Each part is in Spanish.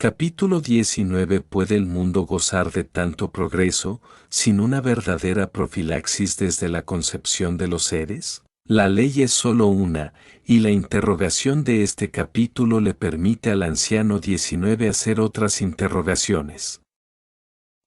Capítulo 19. ¿Puede el mundo gozar de tanto progreso, sin una verdadera profilaxis desde la concepción de los seres? La ley es solo una, y la interrogación de este capítulo le permite al anciano 19 hacer otras interrogaciones.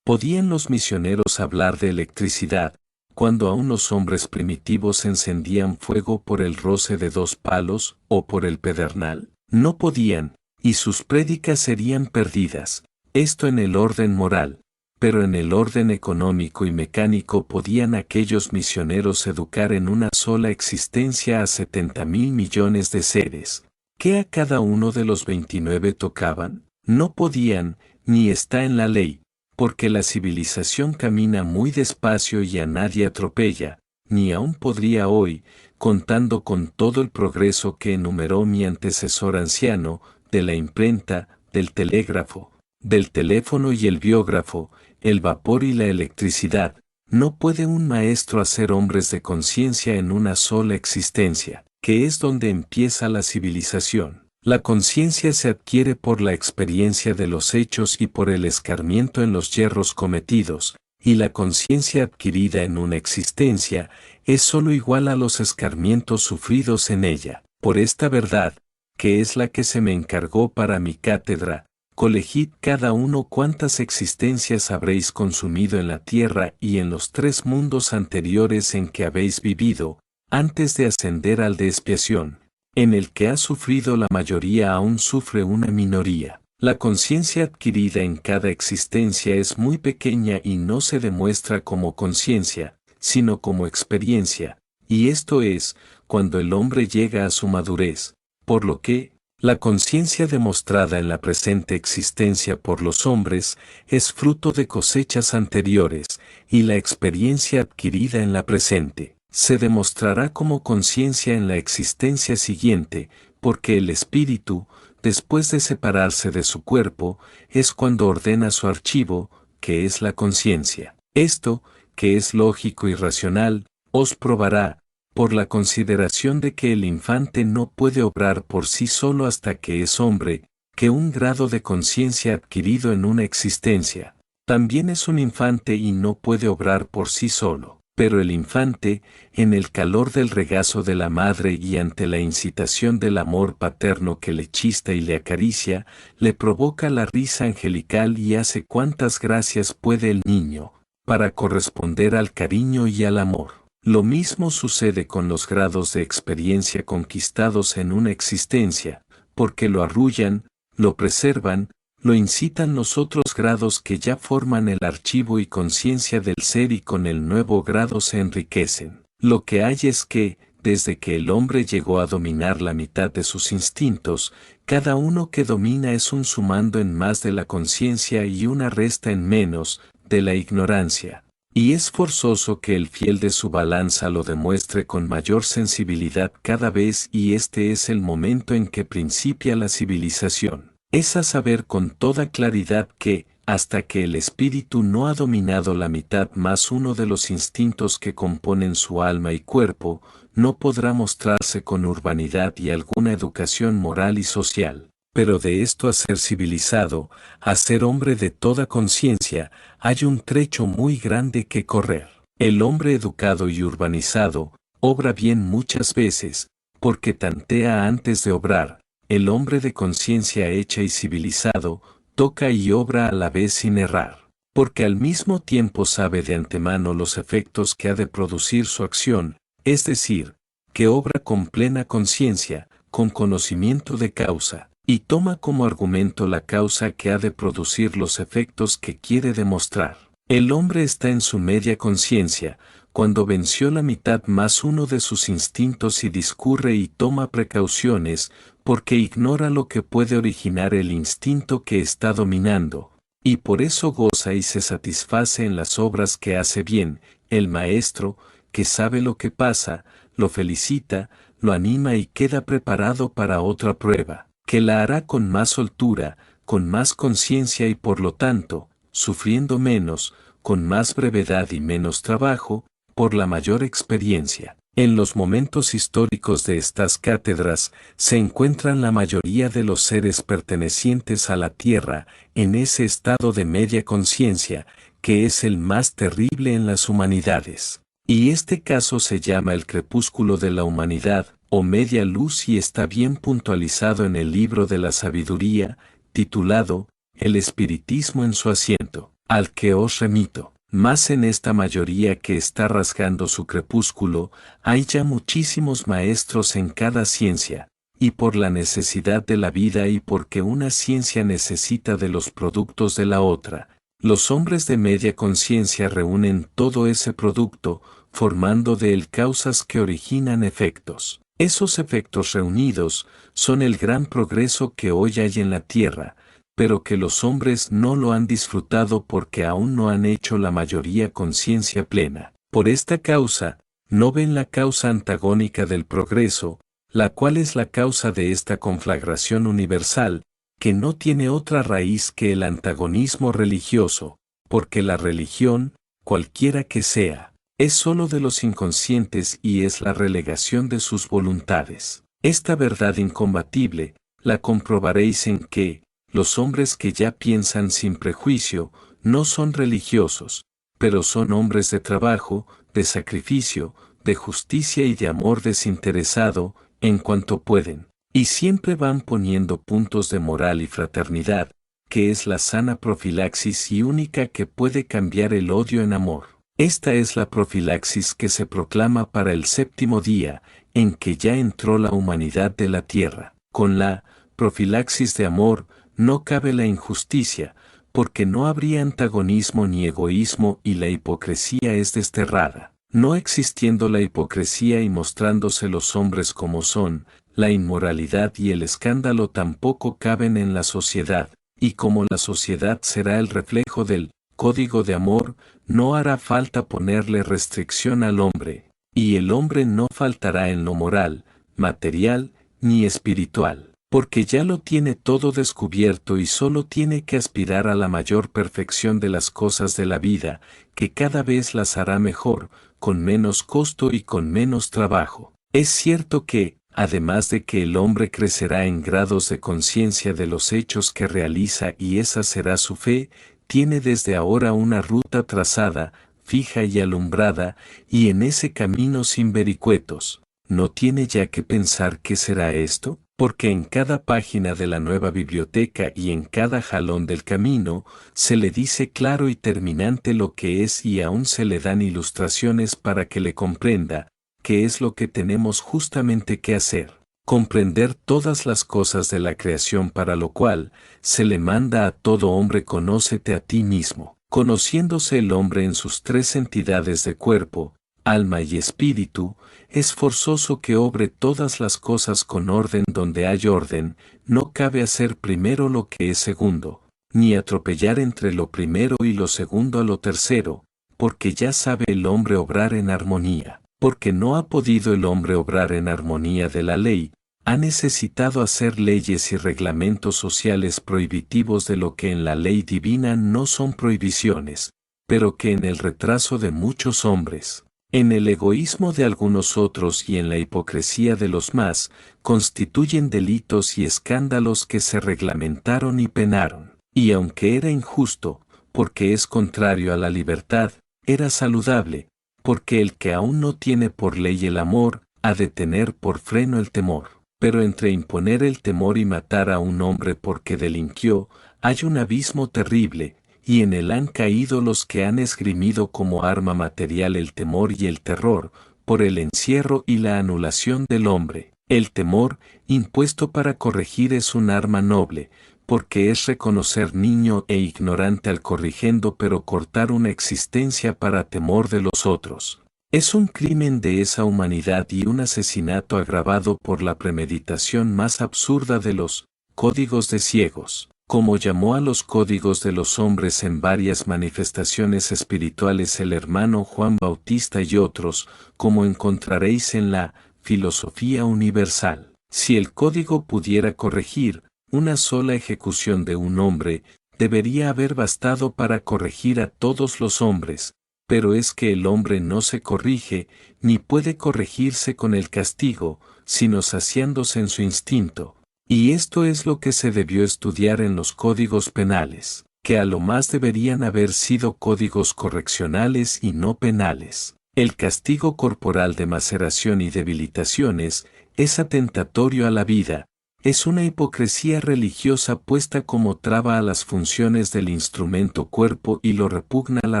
¿Podían los misioneros hablar de electricidad, cuando aún los hombres primitivos encendían fuego por el roce de dos palos o por el pedernal? No podían, y sus prédicas serían perdidas, esto en el orden moral, pero en el orden económico y mecánico podían aquellos misioneros educar en una sola existencia a 70.000 millones de seres. ¿Qué a cada uno de los 29 tocaban? No podían, ni está en la ley, porque la civilización camina muy despacio y a nadie atropella, ni aún podría hoy, contando con todo el progreso que enumeró mi antecesor anciano, de la imprenta, del telégrafo, del teléfono y el biógrafo, el vapor y la electricidad, no puede un maestro hacer hombres de conciencia en una sola existencia, que es donde empieza la civilización. La conciencia se adquiere por la experiencia de los hechos y por el escarmiento en los yerros cometidos, y la conciencia adquirida en una existencia es sólo igual a los escarmientos sufridos en ella. Por esta verdad, que es la que se me encargó para mi cátedra, colegid cada uno cuántas existencias habréis consumido en la tierra y en los 3 mundos anteriores en que habéis vivido, antes de ascender al de expiación. En el que ha sufrido la mayoría aún sufre una minoría. La conciencia adquirida en cada existencia es muy pequeña y no se demuestra como conciencia, sino como experiencia, y esto es, cuando el hombre llega a su madurez, por lo que, la conciencia demostrada en la presente existencia por los hombres es fruto de cosechas anteriores, y la experiencia adquirida en la presente se demostrará como conciencia en la existencia siguiente, porque el espíritu, después de separarse de su cuerpo, es cuando ordena su archivo, que es la conciencia. Esto, que es lógico y racional, os probará, por la consideración de que el infante no puede obrar por sí solo hasta que es hombre, que un grado de conciencia adquirido en una existencia, también es un infante y no puede obrar por sí solo. Pero el infante, en el calor del regazo de la madre y ante la incitación del amor paterno que le chista y le acaricia, le provoca la risa angelical y hace cuantas gracias puede el niño, para corresponder al cariño y al amor. Lo mismo sucede con los grados de experiencia conquistados en una existencia, porque lo arrullan, lo preservan, lo incitan los otros grados que ya forman el archivo y conciencia del ser y con el nuevo grado se enriquecen. Lo que hay es que, desde que el hombre llegó a dominar la mitad de sus instintos, cada uno que domina es un sumando en más de la conciencia y una resta en menos, de la ignorancia. Y es forzoso que el fiel de su balanza lo demuestre con mayor sensibilidad cada vez y este es el momento en que principia la civilización. Es a saber con toda claridad que, hasta que el espíritu no ha dominado la mitad más uno de los instintos que componen su alma y cuerpo, no podrá mostrarse con urbanidad y alguna educación moral y social. Pero de esto a ser civilizado, a ser hombre de toda conciencia, hay un trecho muy grande que correr. El hombre educado y urbanizado, obra bien muchas veces, porque tantea antes de obrar. El hombre de conciencia hecha y civilizado, toca y obra a la vez sin errar, porque al mismo tiempo sabe de antemano los efectos que ha de producir su acción, es decir, que obra con plena conciencia, con conocimiento de causa, y toma como argumento la causa que ha de producir los efectos que quiere demostrar. El hombre está en su media conciencia, cuando venció la mitad más uno de sus instintos y discurre y toma precauciones, porque ignora lo que puede originar el instinto que está dominando, y por eso goza y se satisface en las obras que hace bien. El maestro, que sabe lo que pasa, lo felicita, lo anima y queda preparado para otra prueba, que la hará con más soltura, con más conciencia y por lo tanto, sufriendo menos, con más brevedad y menos trabajo, por la mayor experiencia. En los momentos históricos de estas cátedras se encuentran la mayoría de los seres pertenecientes a la Tierra en ese estado de media conciencia, que es el más terrible en las humanidades. Y este caso se llama el crepúsculo de la humanidad, o media luz, y está bien puntualizado en el libro de la sabiduría, titulado El espiritismo en su asiento, al que os remito. Más en esta mayoría que está rasgando su crepúsculo, hay ya muchísimos maestros en cada ciencia, y por la necesidad de la vida y porque una ciencia necesita de los productos de la otra, los hombres de media conciencia reúnen todo ese producto, formando de él causas que originan efectos. Esos efectos reunidos son el gran progreso que hoy hay en la Tierra, pero que los hombres no lo han disfrutado porque aún no han hecho la mayoría conciencia plena. Por esta causa, no ven la causa antagónica del progreso, la cual es la causa de esta conflagración universal, que no tiene otra raíz que el antagonismo religioso, porque la religión, cualquiera que sea, es sólo de los inconscientes y es la relegación de sus voluntades. Esta verdad incombatible, la comprobaréis en que, los hombres que ya piensan sin prejuicio, no son religiosos, pero son hombres de trabajo, de sacrificio, de justicia y de amor desinteresado, en cuanto pueden, y siempre van poniendo puntos de moral y fraternidad, que es la sana profilaxis y única que puede cambiar el odio en amor. Esta es la profilaxis que se proclama para el séptimo día, en que ya entró la humanidad de la tierra. Con la profilaxis de amor, no cabe la injusticia, porque no habría antagonismo ni egoísmo y la hipocresía es desterrada. No existiendo la hipocresía y mostrándose los hombres como son, la inmoralidad y el escándalo tampoco caben en la sociedad, y como la sociedad será el reflejo del código de amor, no hará falta ponerle restricción al hombre, y el hombre no faltará en lo moral, material, ni espiritual. Porque ya lo tiene todo descubierto y solo tiene que aspirar a la mayor perfección de las cosas de la vida, que cada vez las hará mejor, con menos costo y con menos trabajo. Es cierto que, además de que el hombre crecerá en grados de conciencia de los hechos que realiza y esa será su fe, tiene desde ahora una ruta trazada, fija y alumbrada, y en ese camino sin vericuetos. ¿No tiene ya que pensar qué será esto? Porque en cada página de la nueva biblioteca y en cada jalón del camino, se le dice claro y terminante lo que es y aún se le dan ilustraciones para que le comprenda, qué es lo que tenemos justamente que hacer. Comprender todas las cosas de la creación para lo cual, se le manda a todo hombre conócete a ti mismo. Conociéndose el hombre en sus tres entidades de cuerpo, alma y espíritu, es forzoso que obre todas las cosas con orden donde hay orden, no cabe hacer primero lo que es segundo, ni atropellar entre lo primero y lo segundo a lo tercero, porque ya sabe el hombre obrar en armonía, porque no ha podido el hombre obrar en armonía de la ley, ha necesitado hacer leyes y reglamentos sociales prohibitivos de lo que en la ley divina no son prohibiciones, pero que en el retraso de muchos hombres, en el egoísmo de algunos otros y en la hipocresía de los más, constituyen delitos y escándalos que se reglamentaron y penaron. Y aunque era injusto, porque es contrario a la libertad, era saludable, porque el que aún no tiene por ley el amor, ha de tener por freno el temor. Pero entre imponer el temor y matar a un hombre porque delinquió, hay un abismo terrible, y en él han caído los que han esgrimido como arma material el temor y el terror, por el encierro y la anulación del hombre. El temor, impuesto para corregir, es un arma noble, porque es reconocer niño e ignorante al corrigiendo pero cortar una existencia para temor de los otros. Es un crimen de esa humanidad y un asesinato agravado por la premeditación más absurda de los códigos de ciegos, como llamó a los códigos de los hombres en varias manifestaciones espirituales el hermano Juan Bautista y otros, como encontraréis en la filosofía universal. Si el código pudiera corregir, una sola ejecución de un hombre, debería haber bastado para corregir a todos los hombres, pero es que el hombre no se corrige, ni puede corregirse con el castigo, sino saciándose en su instinto. Y esto es lo que se debió estudiar en los códigos penales, que a lo más deberían haber sido códigos correccionales y no penales. El castigo corporal de maceración y debilitaciones es atentatorio a la vida, es una hipocresía religiosa puesta como traba a las funciones del instrumento cuerpo y lo repugna la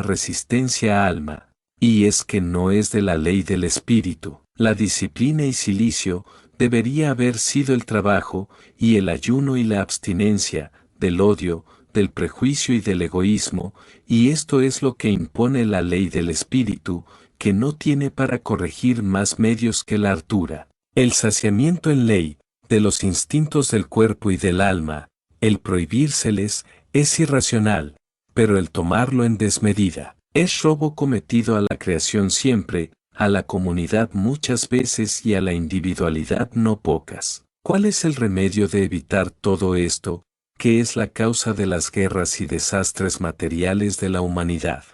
resistencia alma. Y es que no es de la ley del espíritu. La disciplina y silicio debería haber sido el trabajo, y el ayuno y la abstinencia, del odio, del prejuicio y del egoísmo, y esto es lo que impone la ley del espíritu, que no tiene para corregir más medios que la hartura. El saciamiento en ley, de los instintos del cuerpo y del alma, el prohibírseles, es irracional, pero el tomarlo en desmedida, es robo cometido a la creación siempre, a la comunidad muchas veces y a la individualidad no pocas. ¿Cuál es el remedio de evitar todo esto, que es la causa de las guerras y desastres materiales de la humanidad?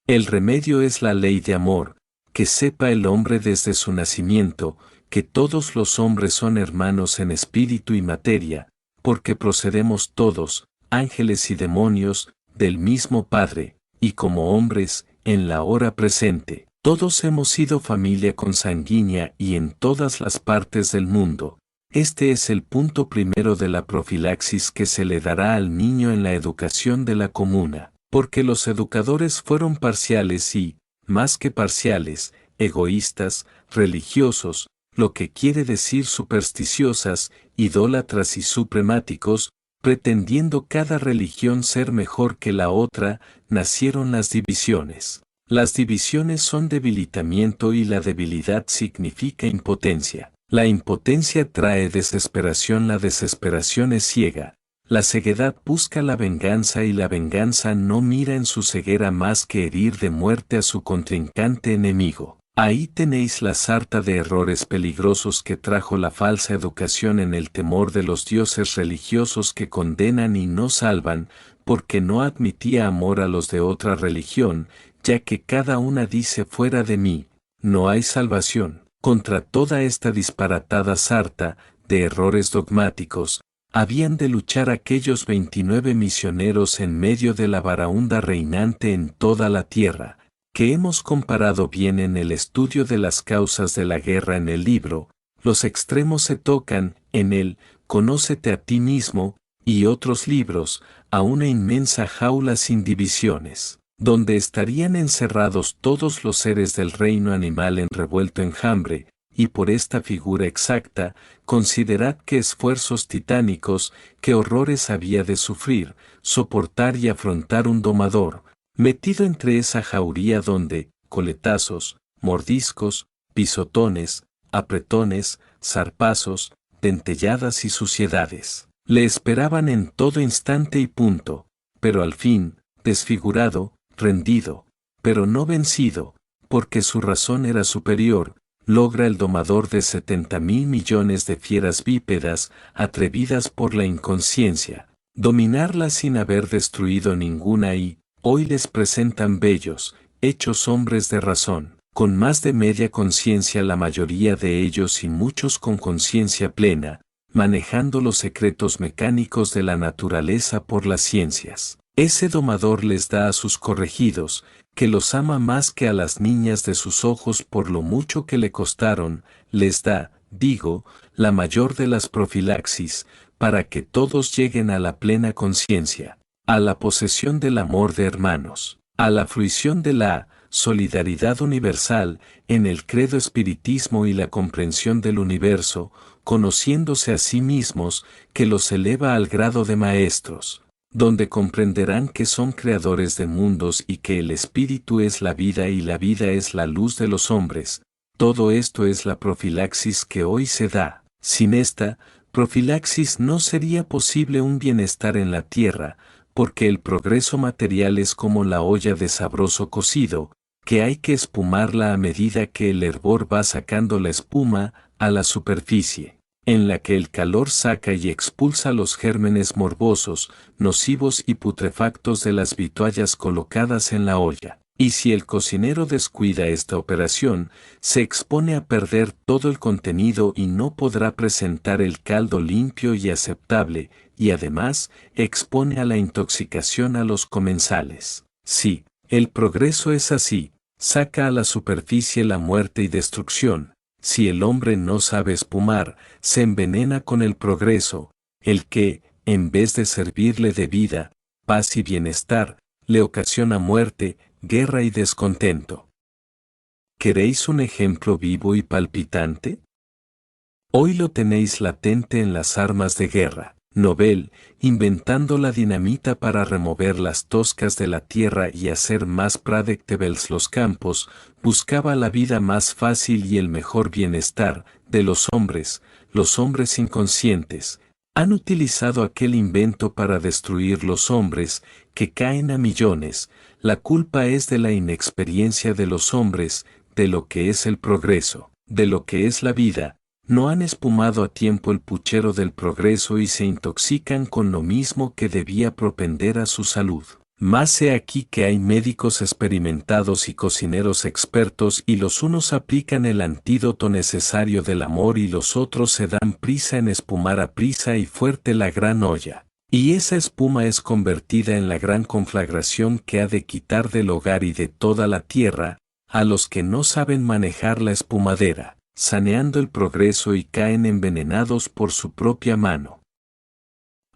El remedio es la ley de amor, que sepa el hombre desde su nacimiento, que todos los hombres son hermanos en espíritu y materia, porque procedemos todos, ángeles y demonios, del mismo Padre, y como hombres, en la hora presente, todos hemos sido familia consanguínea y en todas las partes del mundo. Este es el punto primero de la profilaxis que se le dará al niño en la educación de la comuna, porque los educadores fueron parciales y, más que parciales, egoístas, religiosos, lo que quiere decir supersticiosas, idólatras y supremáticos, pretendiendo cada religión ser mejor que la otra, nacieron las divisiones. Las divisiones son debilitamiento y la debilidad significa impotencia. La impotencia trae desesperación, la desesperación es ciega. La ceguedad busca la venganza y la venganza no mira en su ceguera más que herir de muerte a su contrincante enemigo. Ahí tenéis la sarta de errores peligrosos que trajo la falsa educación en el temor de los dioses religiosos que condenan y no salvan, porque no admitía amor a los de otra religión, ya que cada una dice fuera de mí, no hay salvación. Contra toda esta disparatada sarta de errores dogmáticos, habían de luchar aquellos 29 misioneros en medio de la baraúnda reinante en toda la tierra, que hemos comparado bien en el estudio de las causas de la guerra en el libro. Los extremos se tocan, en el Conócete a ti mismo, y otros libros, a una inmensa jaula sin divisiones, donde estarían encerrados todos los seres del reino animal en revuelto enjambre, y por esta figura exacta, considerad qué esfuerzos titánicos, qué horrores había de sufrir, soportar y afrontar un domador, metido entre esa jauría donde, coletazos, mordiscos, pisotones, apretones, zarpazos, dentelladas y suciedades, le esperaban en todo instante y punto, pero al fin, desfigurado, rendido, pero no vencido, porque su razón era superior, logra el domador de 70.000 millones de fieras bípedas, atrevidas por la inconsciencia, dominarlas sin haber destruido ninguna y, hoy les presentan bellos, hechos hombres de razón, con más de media conciencia la mayoría de ellos y muchos con conciencia plena, manejando los secretos mecánicos de la naturaleza por las ciencias. Ese domador les da a sus corregidos, que los ama más que a las niñas de sus ojos por lo mucho que le costaron, les da, digo, la mayor de las profilaxis, para que todos lleguen a la plena conciencia, a la posesión del amor de hermanos, a la fruición de la solidaridad universal en el credo espiritismo y la comprensión del universo, conociéndose a sí mismos, que los eleva al grado de maestros, donde comprenderán que son creadores de mundos y que el espíritu es la vida y la vida es la luz de los hombres. Todo esto es la profilaxis que hoy se da. Sin esta profilaxis no sería posible un bienestar en la tierra, porque el progreso material es como la olla de sabroso cocido, que hay que espumarla a medida que el hervor va sacando la espuma a la superficie, en la que el calor saca y expulsa los gérmenes morbosos, nocivos y putrefactos de las vituallas colocadas en la olla. Y si el cocinero descuida esta operación, se expone a perder todo el contenido y no podrá presentar el caldo limpio y aceptable, y además expone a la intoxicación a los comensales. Sí, el progreso es así, saca a la superficie la muerte y destrucción. Si el hombre no sabe espumar, se envenena con el progreso, el que, en vez de servirle de vida, paz y bienestar, le ocasiona muerte, guerra y descontento. ¿Queréis un ejemplo vivo y palpitante? Hoy lo tenéis latente en las armas de guerra. Nobel, inventando la dinamita para remover las toscas de la tierra y hacer más predictables los campos, buscaba la vida más fácil y el mejor bienestar de los hombres inconscientes. Han utilizado aquel invento para destruir los hombres, que caen a millones. La culpa es de la inexperiencia de los hombres, de lo que es el progreso, de lo que es la vida. No han espumado a tiempo el puchero del progreso y se intoxican con lo mismo que debía propender a su salud. Más he aquí que hay médicos experimentados y cocineros expertos y los unos aplican el antídoto necesario del amor y los otros se dan prisa en espumar a prisa y fuerte la gran olla. Y esa espuma es convertida en la gran conflagración que ha de quitar del hogar y de toda la tierra a los que no saben manejar la espumadera, saneando el progreso y caen envenenados por su propia mano.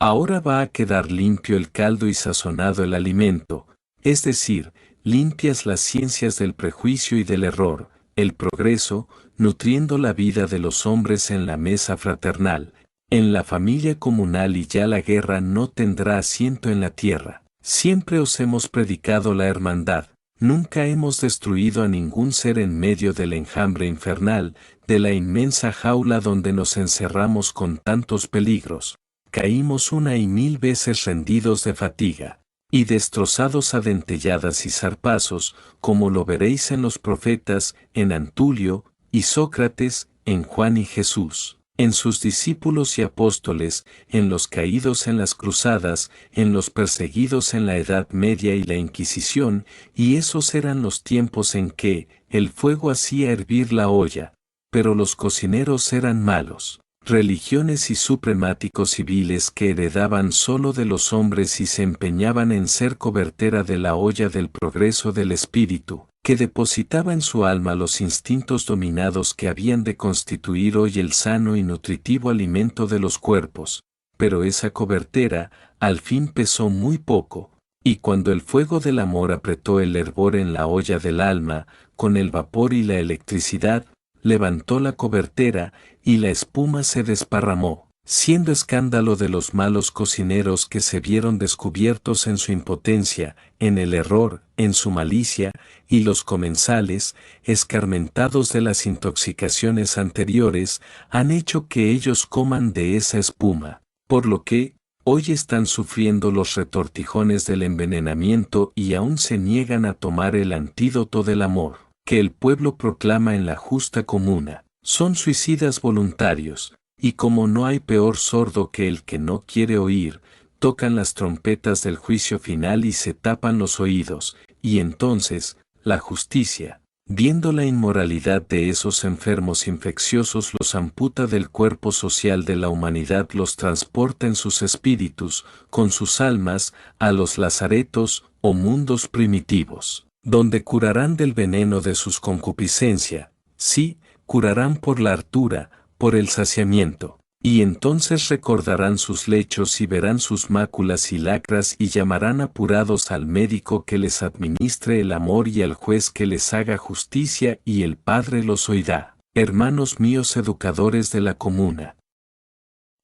Ahora va a quedar limpio el caldo y sazonado el alimento, es decir, limpias las ciencias del prejuicio y del error, el progreso, nutriendo la vida de los hombres en la mesa fraternal, en la familia comunal y ya la guerra no tendrá asiento en la tierra. Siempre os hemos predicado la hermandad, nunca hemos destruido a ningún ser en medio del enjambre infernal, de la inmensa jaula donde nos encerramos con tantos peligros. Caímos una y mil veces rendidos de fatiga, y destrozados a dentelladas y zarpazos, como lo veréis en los profetas, en Antulio y Sócrates, en Juan y Jesús, en sus discípulos y apóstoles, en los caídos en las cruzadas, en los perseguidos en la Edad Media y la Inquisición, y esos eran los tiempos en que el fuego hacía hervir la olla, pero los cocineros eran malos. Religiones y supremáticos civiles que heredaban solo de los hombres y se empeñaban en ser cobertera de la olla del progreso del espíritu, que depositaba en su alma los instintos dominados que habían de constituir hoy el sano y nutritivo alimento de los cuerpos, pero esa cobertera, al fin pesó muy poco, y cuando el fuego del amor apretó el hervor en la olla del alma, con el vapor y la electricidad, levantó la cobertera, y la espuma se desparramó, siendo escándalo de los malos cocineros que se vieron descubiertos en su impotencia, en el error, en su malicia, y los comensales, escarmentados de las intoxicaciones anteriores, han hecho que ellos coman de esa espuma, por lo que, hoy están sufriendo los retortijones del envenenamiento y aún se niegan a tomar el antídoto del amor que el pueblo proclama en la justa comuna. Son suicidas voluntarios, y como no hay peor sordo que el que no quiere oír, tocan las trompetas del juicio final y se tapan los oídos, y entonces, la justicia, viendo la inmoralidad de esos enfermos infecciosos, los amputa del cuerpo social de la humanidad, los transporta en sus espíritus, con sus almas, a los lazaretos o mundos primitivos, donde curarán del veneno de sus concupiscencia, sí, curarán por la hartura, por el saciamiento, y entonces recordarán sus lechos y verán sus máculas y lacras y llamarán apurados al médico que les administre el amor y al juez que les haga justicia y el Padre los oirá. Hermanos míos educadores de la comuna,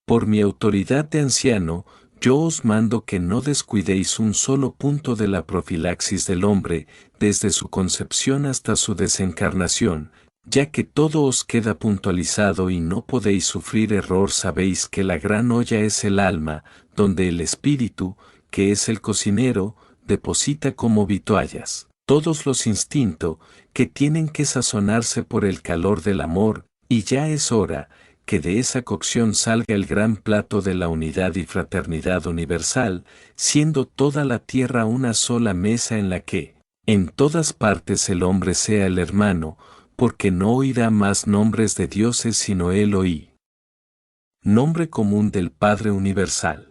por mi autoridad de anciano, yo os mando que no descuidéis un solo punto de la profilaxis del hombre, desde su concepción hasta su desencarnación, ya que todo os queda puntualizado y no podéis sufrir error. Sabéis que la gran olla es el alma, donde el espíritu, que es el cocinero, deposita como vituallas todos los instintos, que tienen que sazonarse por el calor del amor, y ya es hora, que de esa cocción salga el gran plato de la unidad y fraternidad universal, siendo toda la tierra una sola mesa en la que, En todas partes el hombre sea el hermano, porque no oirá más nombres de dioses sino él oí. Nombre común del Padre Universal.